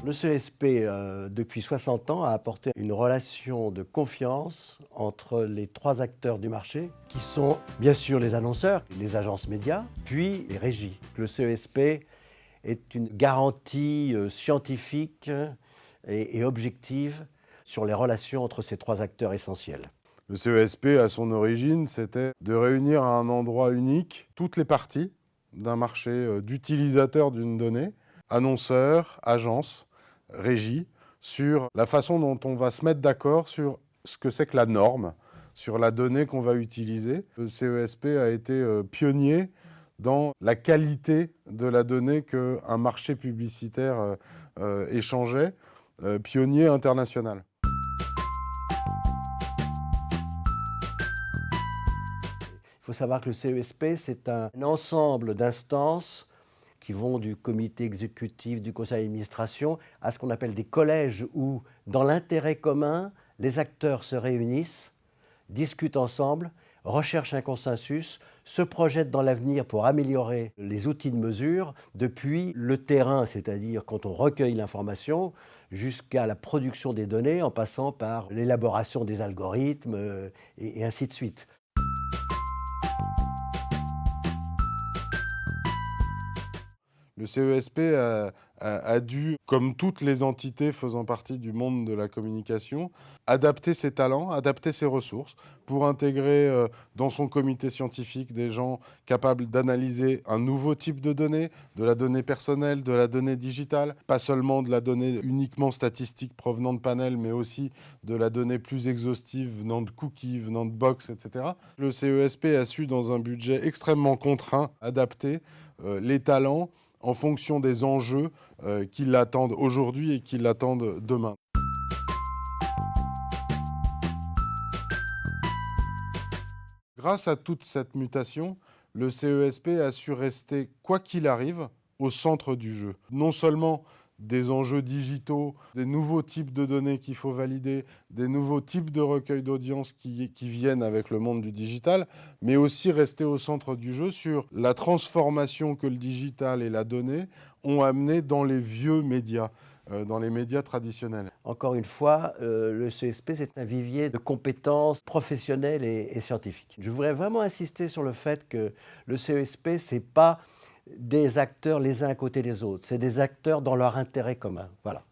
Le CESP, depuis 60 ans, a apporté une relation de confiance entre les trois acteurs du marché, qui sont bien sûr les annonceurs, les agences médias, puis les régies. Le CESP est une garantie scientifique et objective sur les relations entre ces trois acteurs essentiels. Le CESP, à son origine, c'était de réunir à un endroit unique toutes les parties d'un marché d'utilisateurs d'une donnée, annonceurs, agences, régies, sur la façon dont on va se mettre d'accord sur ce que c'est que la norme, sur la donnée qu'on va utiliser. Le CESP a été pionnier dans la qualité de la donnée qu'un marché publicitaire échangeait, pionnier international. Il faut savoir que le CESP, c'est un ensemble d'instances qui vont du comité exécutif, du conseil d'administration, à ce qu'on appelle des collèges où, dans l'intérêt commun, les acteurs se réunissent, discutent ensemble, recherchent un consensus, se projettent dans l'avenir pour améliorer les outils de mesure, depuis le terrain, c'est-à-dire quand on recueille l'information, jusqu'à la production des données, en passant par l'élaboration des algorithmes et ainsi de suite. Le CESP a dû, comme toutes les entités faisant partie du monde de la communication, adapter ses talents, adapter ses ressources pour intégrer dans son comité scientifique des gens capables d'analyser un nouveau type de données, de la donnée personnelle, de la donnée digitale, pas seulement de la donnée uniquement statistique provenant de panels, mais aussi de la donnée plus exhaustive venant de cookies, venant de box, etc. Le CESP a su, dans un budget extrêmement contraint, adapter les talents en fonction des enjeux qui l'attendent aujourd'hui et qui l'attendent demain. Grâce à toute cette mutation, le CESP a su rester, quoi qu'il arrive, au centre du jeu. Non seulement des enjeux digitaux, des nouveaux types de données qu'il faut valider, des nouveaux types de recueil d'audience qui viennent avec le monde du digital, mais aussi rester au centre du jeu sur la transformation que le digital et la donnée ont amené dans les vieux médias, dans les médias traditionnels. Encore une fois, le CESP, c'est un vivier de compétences professionnelles et scientifiques. Je voudrais vraiment insister sur le fait que le CESP, ce n'est pas des acteurs les uns à côté des autres, c'est des acteurs dans leur intérêt commun. Voilà.